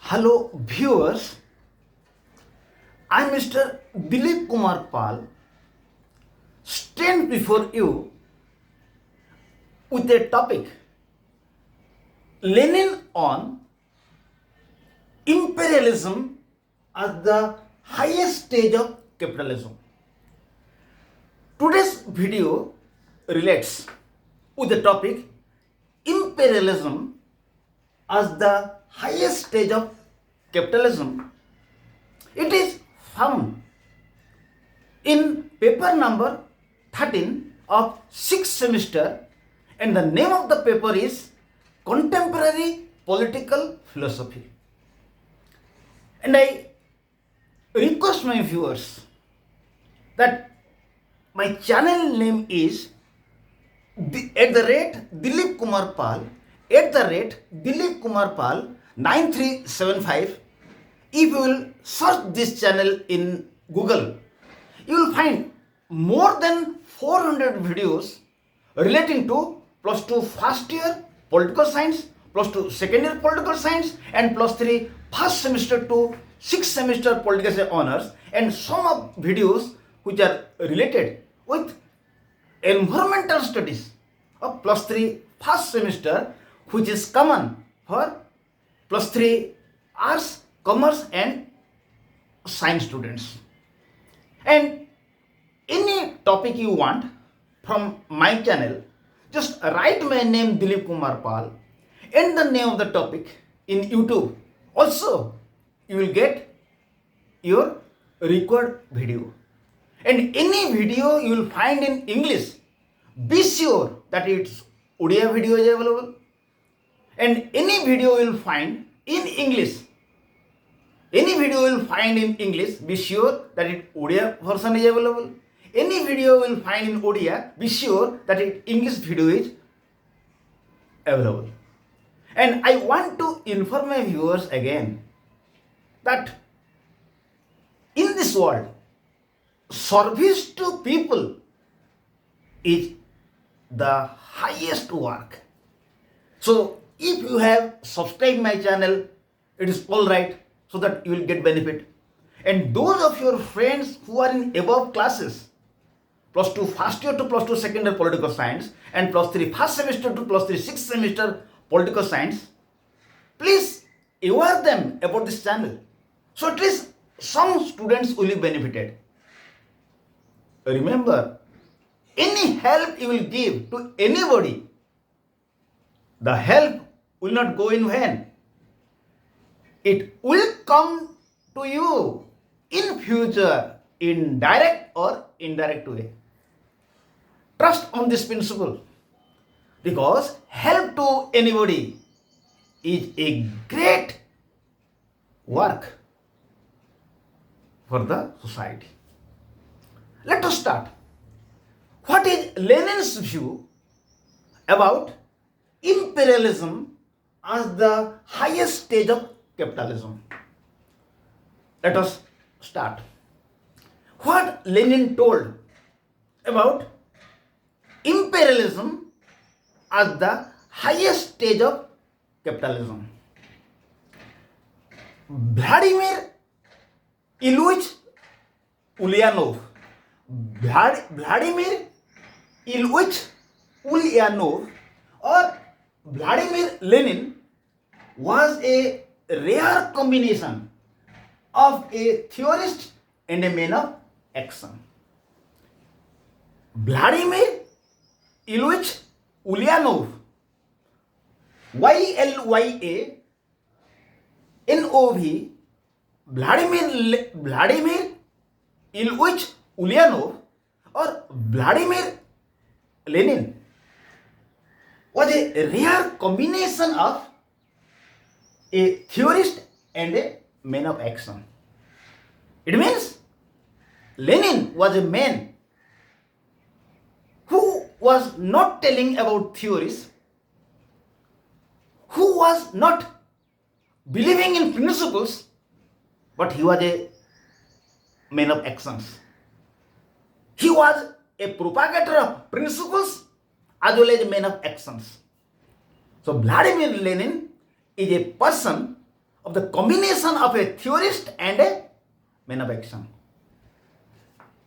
Hello viewers, I am Mr. Dilip Kumar Pal, stand before you with a topic Lenin on imperialism as the highest stage of capitalism. Today's video relates with the topic imperialism as the highest stage of capitalism. It is found in paper number 13 of 6th semester, and the name of the paper is Contemporary Political Philosophy. And I request my viewers that my channel name is @Dilip Kumar Pal, @Dilip Kumar Pal 9375. If you will search this channel in Google, you will find more than 400 videos relating to plus 2 first year political science, plus 2 second year political science, and plus 3 first semester to 6th semester political science honors, and some of videos which are related with environmental studies of plus 3 first semester, which is common for plus 3 arts, commerce and science students. And any topic you want from my channel, just write my name Dilip Kumar Pal and the name of the topic in YouTube. Also, you will get your required video. And any video you will find in English, be sure that its Odia video is available. And any video you will find in English, be sure that its Odia version is available. Any video you will find in Odia, be sure that its English video is available. And I want to inform my viewers again that in this world, service to people is the highest work. So if you have subscribed my channel, it is all right, so that you will get benefit. And those of your friends who are in above classes, plus 2 first year to plus 2 second year political science, and plus 3 first semester to plus 3 6th semester political science, please aware them about this channel. So at least some students will be benefited. Remember, any help you will give to anybody, the help will not go in vain. It will come to you in future in direct or indirect way. Trust on this principle, because help to anybody is a great work for the society. Let us start. What is Lenin's view about imperialism as the highest stage of capitalism? Let us start. What Lenin told about imperialism as the highest stage of capitalism. Vladimir Ilyich Ulyanov, Vladimir Ilyich Ulyanov or Vladimir Lenin was a rare combination of a theorist and a man of action. Vladimir Ilyich Ulyanov, YLYANOV, Vladimir Ilyich Ulyanov or Vladimir Lenin was a rare combination of a theorist and a man of action. It means Lenin was a man who was not telling about theories, who was not believing in principles, but he was a man of actions. He was a propagator of principles as well as a man of actions. So Vladimir Lenin is a person of the combination of a theorist and a man of action.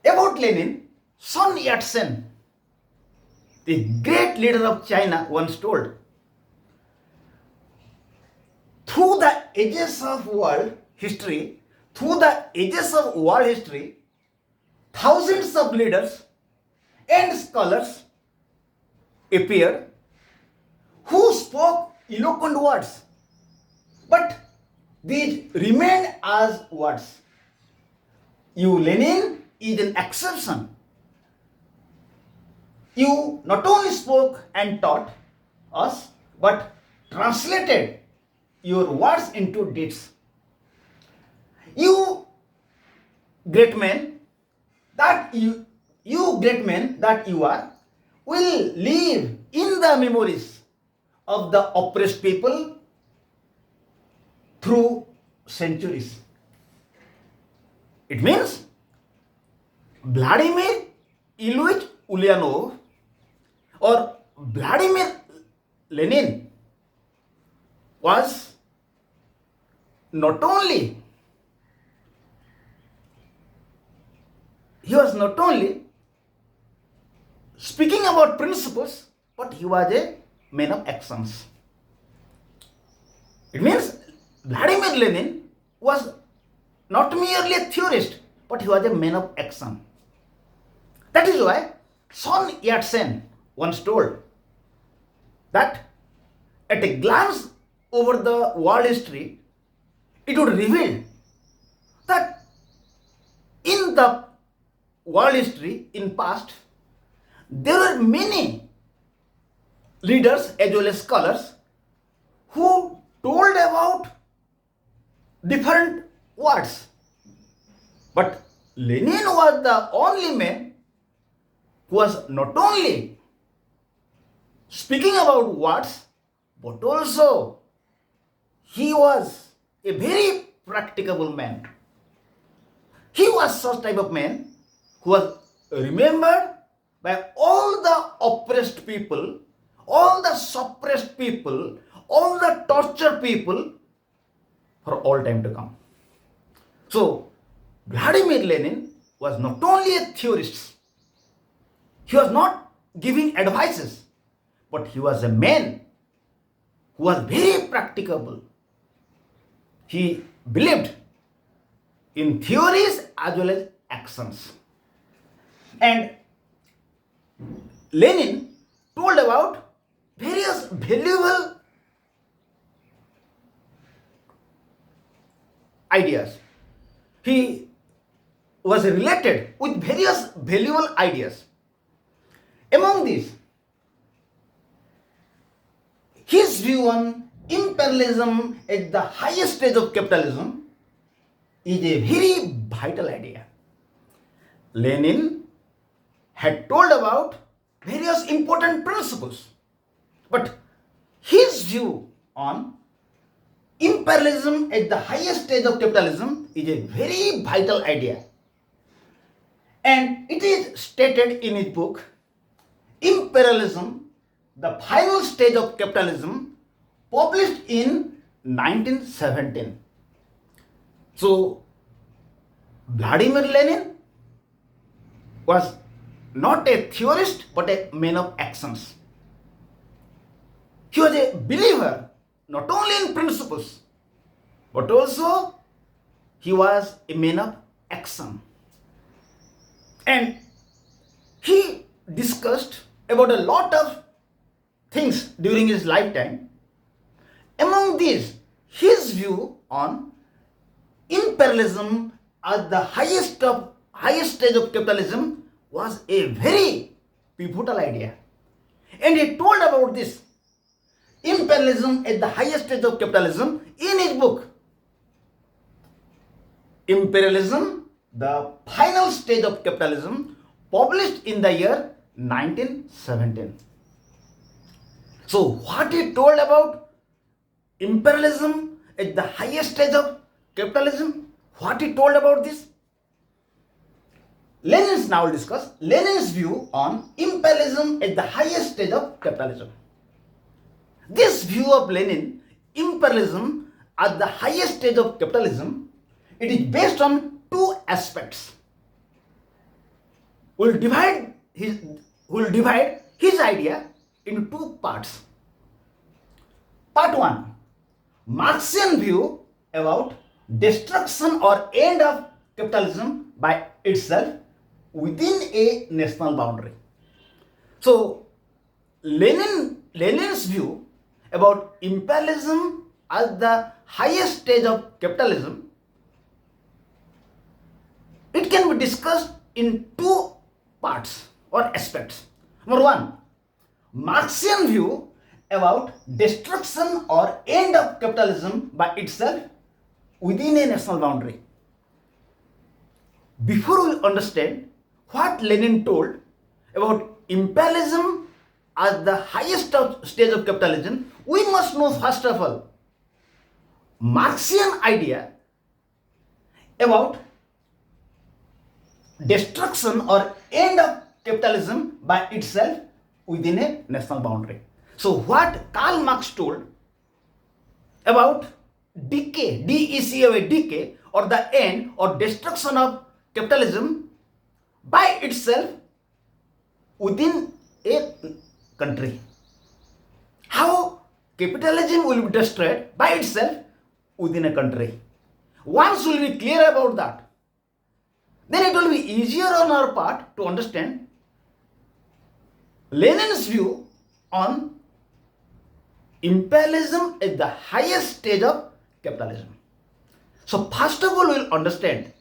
About Lenin, Sun Yat-sen, the great leader of China, once told, through the ages of world history, thousands of leaders and scholars appeared who spoke eloquent words, but these remained as words. You, Lenin, is an exception. You not only spoke and taught us, but translated your words into deeds. You great men that you are will live in the memories of the oppressed people through centuries. It means Vladimir Ilyich Ulyanov or Vladimir Lenin was not only speaking about principles, but he was a man of actions. It means Vladimir Lenin was not merely a theorist, but he was a man of action. That is why Sun Yat-sen once told that at a glance over the world history, it would reveal that in the world history in past, there were many leaders as well as scholars who told about different words. But Lenin was the only man who was not only speaking about words, but also he was a very practicable man. He was such type of man who was remembered by all the oppressed people, all the suppressed people, all the tortured people for all time to come. So, Vladimir Lenin was not only a theorist, he was not giving advices, but he was a man who was very practicable. He believed in theories as well as actions. And Lenin told about various valuable ideas. He was related with various valuable ideas. Among these, his view on imperialism at the highest stage of capitalism is a very vital idea. Lenin had told about various important principles, but his view on imperialism at the highest stage of capitalism is a very vital idea. And it is stated in his book, Imperialism, the Final Stage of Capitalism, published in 1917. So, Vladimir Lenin was not a theorist but a man of actions. He was a believer not only in principles but also he was a man of action. And he discussed about a lot of things during his lifetime. Among these, his view on imperialism as the highest stage of capitalism was a very pivotal idea. And he told about this imperialism at the highest stage of capitalism in his book, Imperialism, the Final Stage of Capitalism, published in the year 1917. So what he told about imperialism at the highest stage of capitalism, what he told about this? Lenin's now discuss Lenin's view on imperialism at the highest stage of capitalism. This view of Lenin, imperialism at the highest stage of capitalism, it is based on two aspects. We'll divide his idea into two parts. Part 1, Marxian view about destruction or end of capitalism by itself within a national boundary. So, Lenin's view about imperialism as the highest stage of capitalism, it can be discussed in two parts or aspects. Number 1, Marxian view about destruction or end of capitalism by itself within a national boundary. Before we understand what Lenin told about imperialism as the highest stage of capitalism, we must know first of all Marxian idea about destruction or end of capitalism by itself within a national boundary. So what Karl Marx told about decay, DECA, decay, or the end or destruction of capitalism by itself within a country. How capitalism will be destroyed by itself within a country. Once we will be clear about that, then it will be easier on our part to understand Lenin's view on imperialism is the highest stage of capitalism. So first of all, we will understand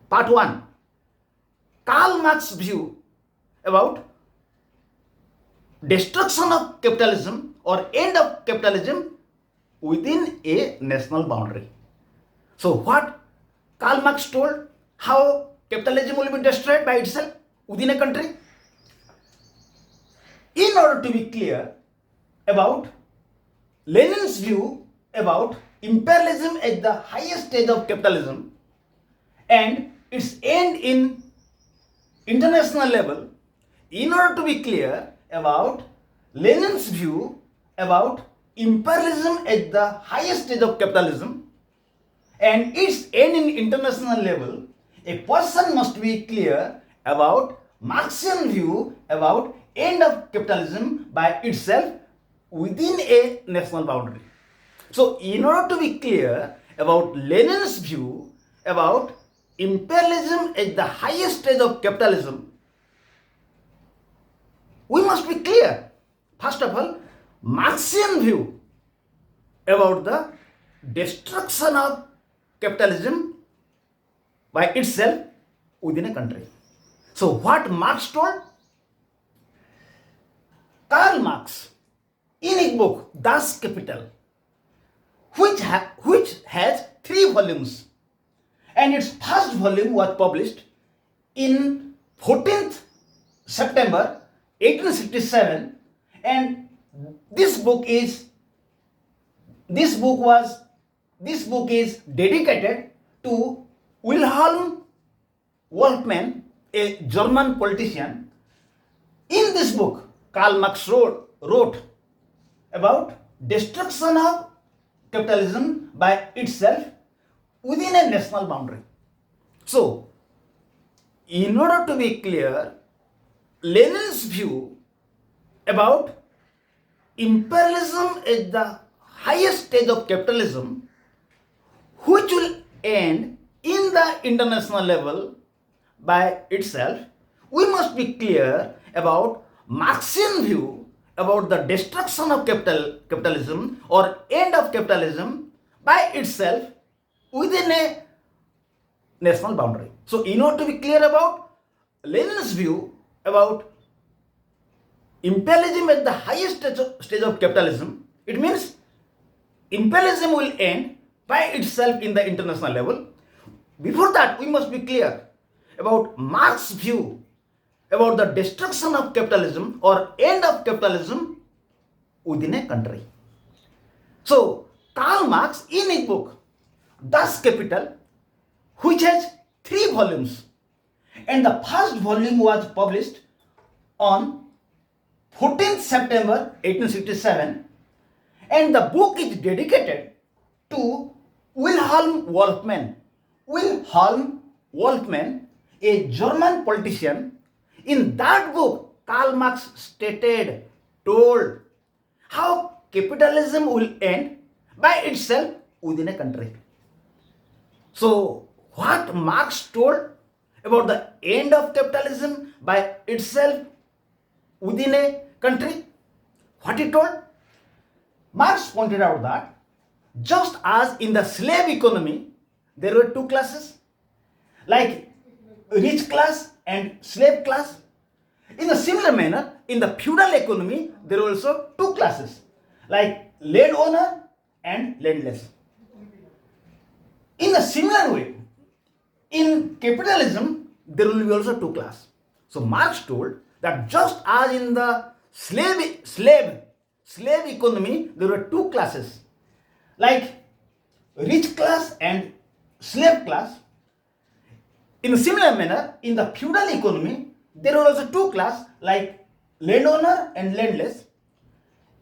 part 1, Karl Marx's view about destruction of capitalism or end of capitalism within a national boundary. So what Karl Marx told, how capitalism will be destroyed by itself within a country. In order to be clear about Lenin's view about imperialism at the highest stage of capitalism and its end in international level, in order to be clear about Lenin's view about imperialism at the highest stage of capitalism and its end in international level, a person must be clear about Marxian view about end of capitalism by itself within a national boundary. So in order to be clear about Lenin's view about imperialism at the highest stage of capitalism, we must be clear, first of all, Marxian view about the destruction of capitalism by itself within a country. So what Marx told? Karl Marx, in his book Das Kapital, which has 3 volumes, and its first volume was published in 14th September 1867, and this book is dedicated to Wilhelm Wolfman, a German politician. In this book, Karl Marx wrote about destruction of capitalism by itself within a national boundary. So, in order to be clear, Lenin's view about imperialism at the highest stage of capitalism, which will end in the international level by itself, we must be clear about Marxian view about the destruction of capitalism or end of capitalism by itself within a national boundary. So in order to be clear about Lenin's view about imperialism at the highest stage of capitalism, it means imperialism will end by itself in the international level. Before that, we must be clear about Marx's view about the destruction of capitalism or end of capitalism within a country. So, Karl Marx, in his book Das Kapital, which has 3 volumes, and the first volume was published on 14th September 1867, and the book is dedicated to Wilhelm Wolfman. Wilhelm Wolfman, a German politician. In that book, Karl Marx told how capitalism will end by itself within a country. So, what Marx told about the end of capitalism by itself within a country? What he told? Marx pointed out that just as in the slave economy there were two classes, like rich class and slave class, in a similar manner in the feudal economy there were also two classes, like landowner and landless. In a similar way, in capitalism there will be also two classes. So Marx told that just as in the slave economy there were two classes, like rich class and slave class, in a similar manner in the feudal economy there were also two classes, like landowner and landless.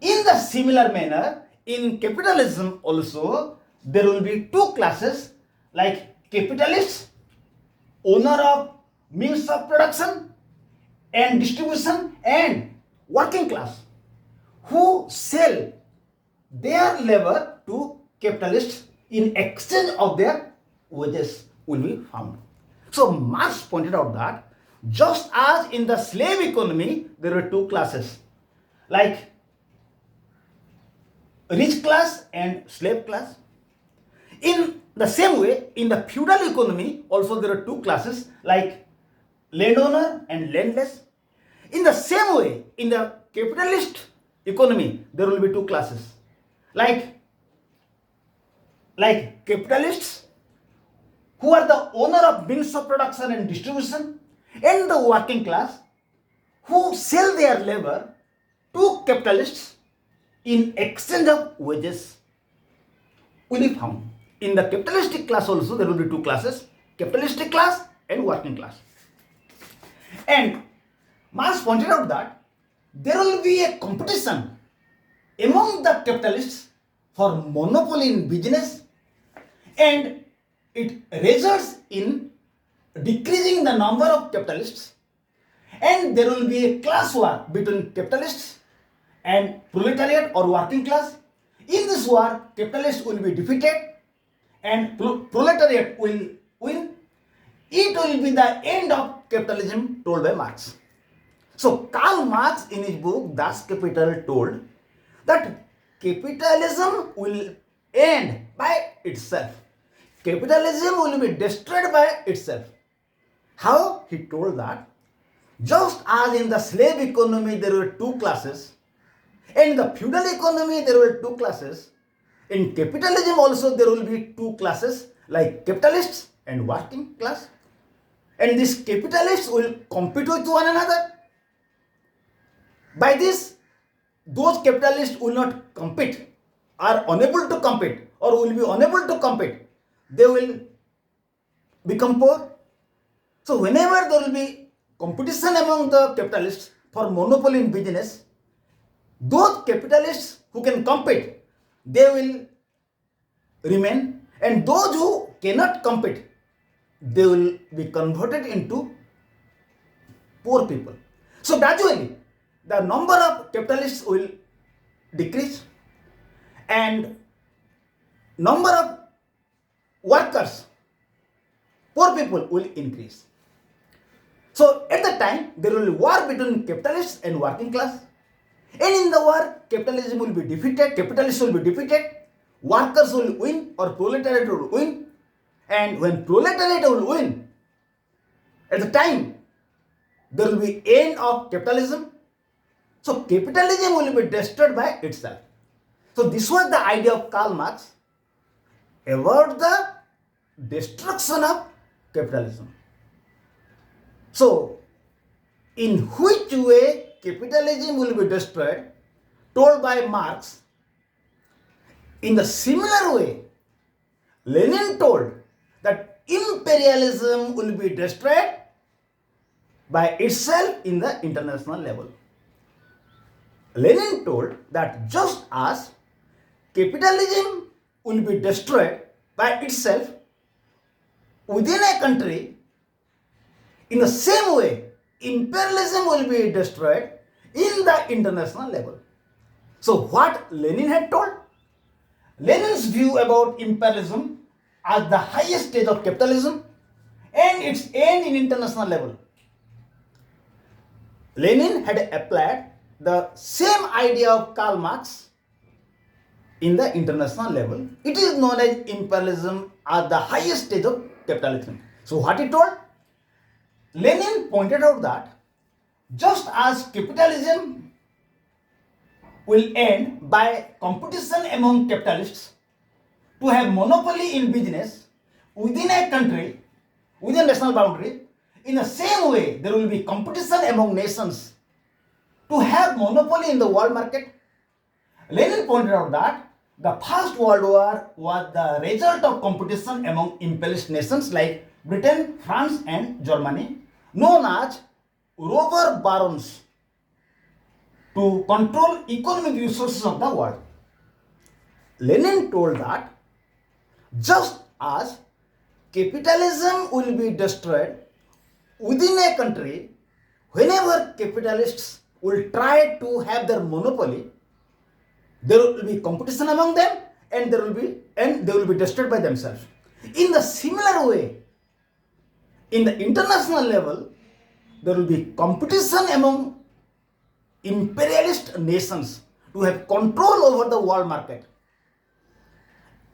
In the similar manner in capitalism also there will be two classes, like capitalists, owner of means of production and distribution, and working class who sell their labor to capitalists in exchange of their wages will be found. So Marx pointed out that just as in the slave economy there were two classes, like rich class and slave class, in the same way in the feudal economy also there are two classes, like landowner and landless. In the same way in the capitalist economy there will be two classes, like capitalists who are the owner of means of production and distribution, and the working class who sell their labor to capitalists in exchange of wages will be found. In the capitalistic class also there will be two classes, capitalistic class and working class. And Marx pointed out that there will be a competition among the capitalists for monopoly in business, and it results in decreasing the number of capitalists, and there will be a class war between capitalists and proletariat or working class. In this war, capitalists will be defeated and proletariat will win. It will be the end of capitalism, told by Marx. So Karl Marx in his book Das Kapital told that capitalism will end by itself. Capitalism will be destroyed by itself. How? He told that just as in the slave economy there were two classes, and in the feudal economy there were two classes, in capitalism also there will be two classes, like capitalists and working class. And these capitalists will compete with one another. By this, those capitalists will not compete, are unable to compete, or will be unable to compete. They will become poor. So whenever there will be competition among the capitalists for monopoly in business, those capitalists who can compete, they will remain, and those who cannot compete, they will be converted into poor people. So gradually, the number of capitalists will decrease and number of workers, poor people, will increase. So at that time, there will be war between capitalists and working class. And in the war, capitalism will be defeated, capitalists will be defeated, workers will win, or proletariat will win. And when proletariat will win, at the time, there will be end of capitalism. So capitalism will be destroyed by itself. So this was the idea of Karl Marx about the destruction of capitalism. So in which way capitalism will be destroyed, told by Marx, in the similar way Lenin told that imperialism will be destroyed by itself in the international level. Lenin told that just as capitalism will be destroyed by itself within a country, in the same way, imperialism will be destroyed in the international level. So what Lenin had told? Lenin's view about imperialism as the highest stage of capitalism and its end in international level. Lenin had applied the same idea of Karl Marx in the international level. It is known as imperialism as the highest stage of capitalism. So what he told? Lenin pointed out that just as capitalism will end by competition among capitalists to have monopoly in business within a country, within a national boundary, in the same way there will be competition among nations to have monopoly in the world market. Lenin pointed out that the First World War was the result of competition among imperialist nations like Britain, France and Germany, known as robber barons, to control economic resources of the world. Lenin told that just as capitalism will be destroyed within a country whenever capitalists will try to have their monopoly, there will be competition among them and they will be destroyed by themselves. In the similar way, in the international level, there will be competition among imperialist nations to have control over the world market.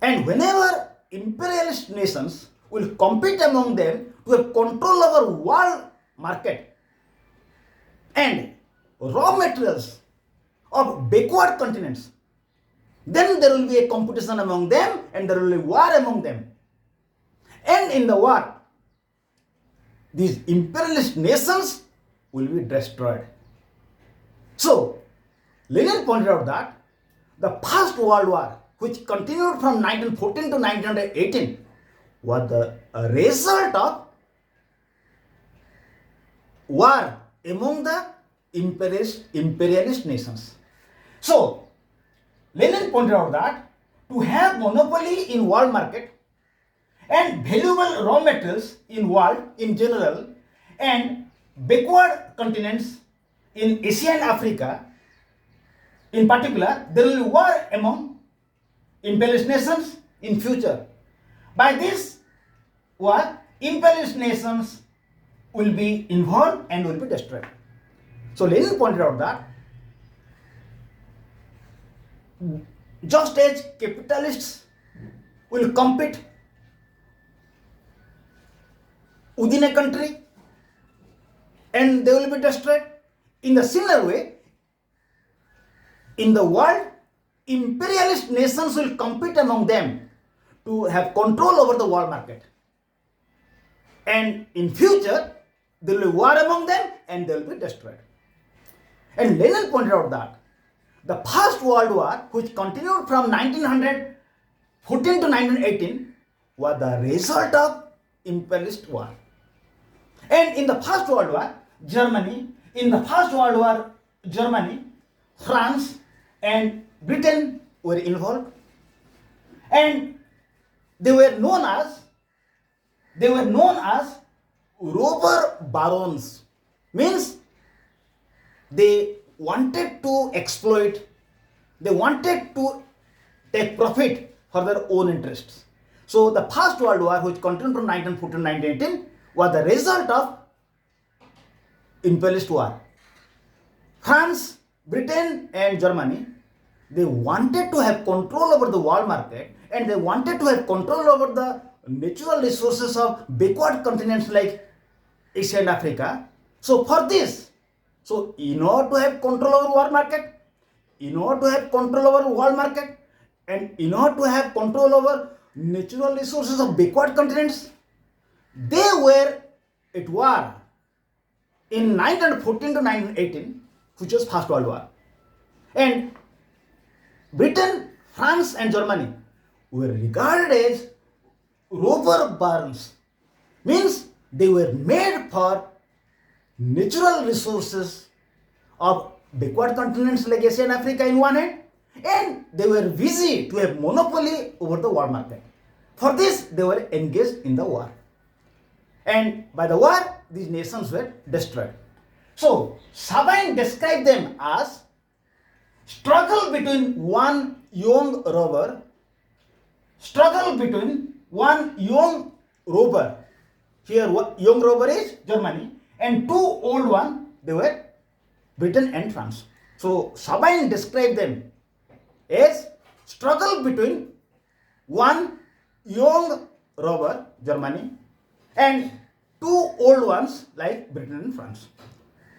And whenever imperialist nations will compete among them to have control over world market and raw materials of backward continents, then there will be a competition among them and there will be war among them. And in the war, these imperialist nations will be destroyed. So, Lenin pointed out that the First World War, which continued from 1914 to 1918, was the result of war among the imperialist nations. So, Lenin pointed out that to have monopoly in world market and valuable raw materials in world in general and backward continents in Asia and Africa in particular, there will be war among imperialist nations in future. By this war, imperialist nations will be involved and will be destroyed. So Lenin pointed out that just as capitalists will compete within a country and they will be destroyed, in the similar way, in the world, imperialist nations will compete among them to have control over the world market. And in future, there will be war among them and they will be destroyed. And Lenin pointed out that the First World War, which continued from 1914 to 1918, was the result of imperialist war. And in the First World War, Germany, France and Britain were involved, and they were known as robber barons. Means they wanted to exploit, they wanted to take profit for their own interests. So the First World War, which continued from 1914 to 1918, was the result of imperialist war. France, Britain and Germany, they wanted to have control over the world market and they wanted to have control over the natural resources of backward continents like Asia and Africa. So for this, in order to have control over world market, in order to have control over world market, and in order to have control over natural resources of backward continents, they were at war in 1914 to 1918, which was First World War. And Britain, France and Germany were regarded as robber barons. Means they were made for natural resources of backward continents like Asia and Africa in one hand, and they were busy to have monopoly over the world market. For this, they were engaged in the war. And by the war, these nations were destroyed. So, Sabine described them as struggle between one young robber, here young robber is Germany, and two old one, they were Britain and France. So, Sabine described them as struggle between one young robber, Germany, and two old ones like Britain and France.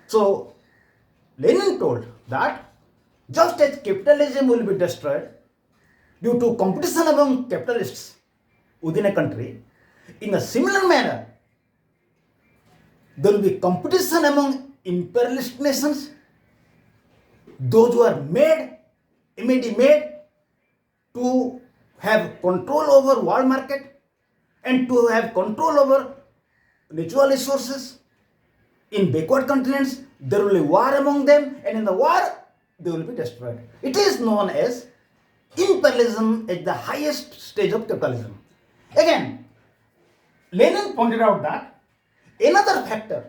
So, Lenin told that just as capitalism will be destroyed due to competition among capitalists within a country, in a similar manner, there will be competition among imperialist nations, those who are made to have control over world market and to have control over natural resources. In backward continents, there will be war among them, and in the war, they will be destroyed. It is known as imperialism at the highest stage of capitalism. Again, Lenin pointed out that another factor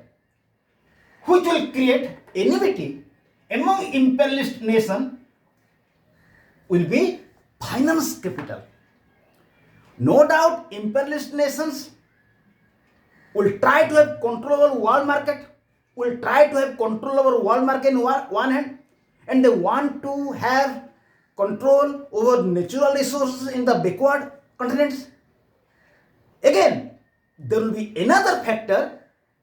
which will create enmity among imperialist nations will be finance capital. No doubt, imperialist nations will try to have control over world market, in one hand, and they want to have control over natural resources in the backward continents. Again, there will be another factor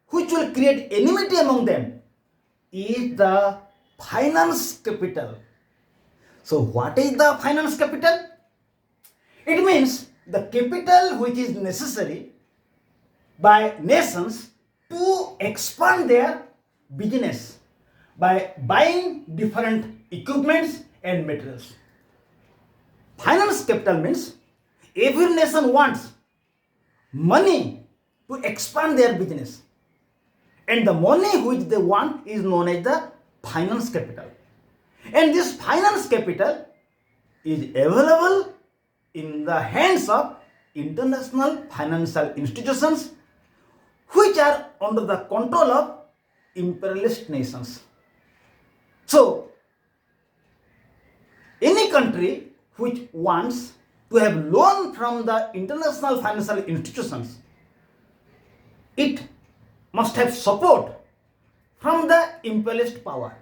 which will create enmity among them, is the finance capital. So what is the finance capital? It means the capital which is necessary by nations to expand their business by buying different equipments and materials. Finance capital means every nation wants money to expand their business, and the money which they want is known as the finance capital. And this finance capital is available in the hands of international financial institutions which are under the control of imperialist nations. So, any country which wants to have loan from the international financial institutions, it must have support from the imperialist power.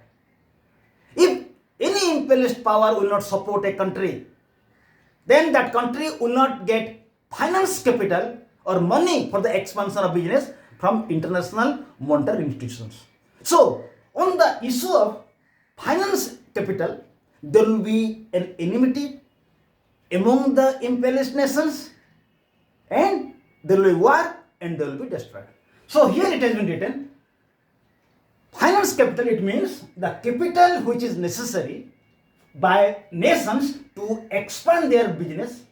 If any imperialist power will not support a country, then that country will not get finance capital or money for the expansion of business from international monetary institutions. So, on the issue of finance capital, there will be an enmity among the imperialist nations, and there will be war, and they will be destroyed. So, here it has been written, finance capital, it means the capital which is necessary by nations to expand their business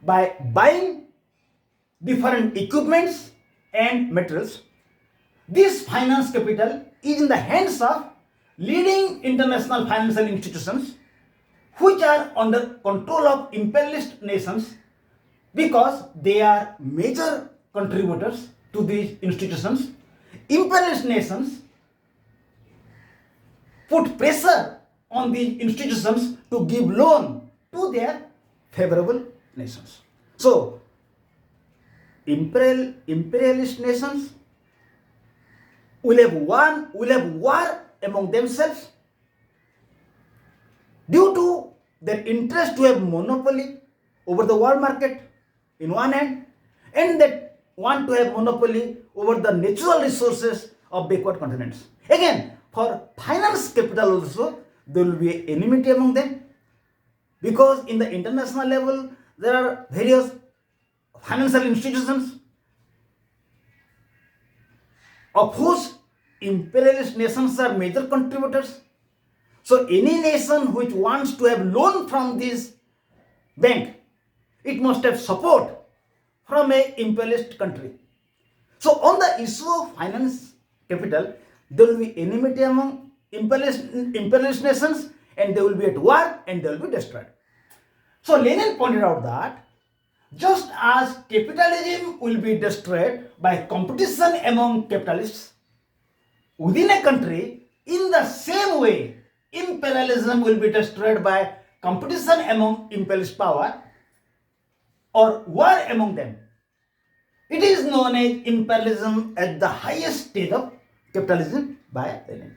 by buying different equipments and materials. This finance capital is in the hands of leading international financial institutions which are under control of imperialist nations, because they are major contributors to these institutions. Imperialist nations put pressure on these institutions to give loan to their favorable nations. So, imperialist nations will have war among themselves due to their interest to have monopoly over the world market in one hand, and that want to have monopoly over the natural resources of backward continents. Again, for finance capital also, there will be enmity among them, because in the international level there are various financial institutions of whose imperialist nations are major contributors. So any nation which wants to have loan from this bank, it must have support from a imperialist country. So on the issue of finance capital, there will be enmity among imperialist nations, and they will be at war and they will be destroyed. So Lenin pointed out that just as capitalism will be destroyed by competition among capitalists within a country, in the same way, imperialism will be destroyed by competition among imperialist power or war among them. It is known as imperialism at the highest stage of capitalism by Lenin.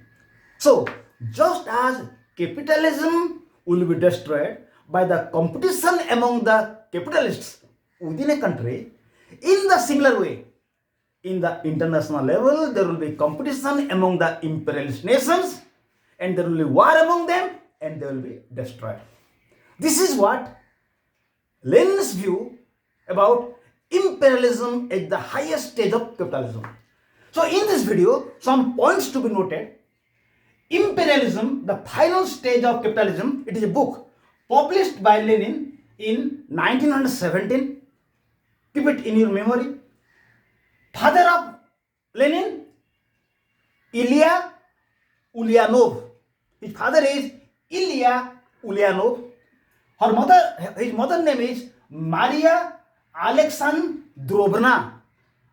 So, just as capitalism will be destroyed by the competition among the capitalists within a country, in the similar way, in the international level, there will be competition among the imperialist nations and there will be war among them and they will be destroyed. This is what Lenin's view about imperialism at the highest stage of capitalism. So in this video, some points to be noted. Imperialism, the final stage of capitalism, it is a book published by Lenin in 1917. Keep it in your memory. Father of Lenin, Ilya Ulyanov. His father is Ilya Ulyanov. His mother name is Maria Alexandrovna.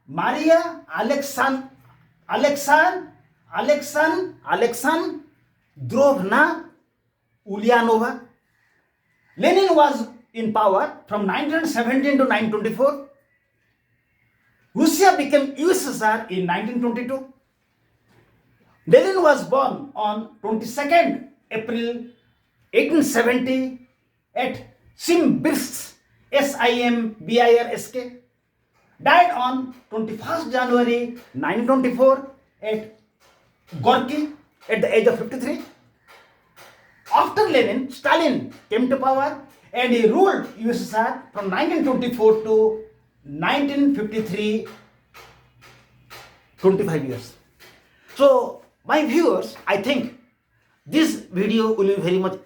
Maria Alexandrovna Ulyanova. Lenin was in power from 1917 to 1924. Russia became USSR in 1922. Lenin was born on 22nd April 1870 at Simbirsk, Simbirsk. Died on 21st January 1924 at Gorky at the age of 53. After Lenin, Stalin came to power and he ruled USSR from 1924 to 1953, 25 years. So, my viewers, I think this video will be very much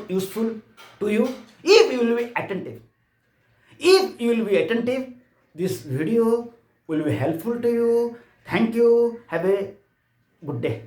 useful to you if you will be attentive. If you will be attentive, this video will be helpful to you. Thank you. Have a good day.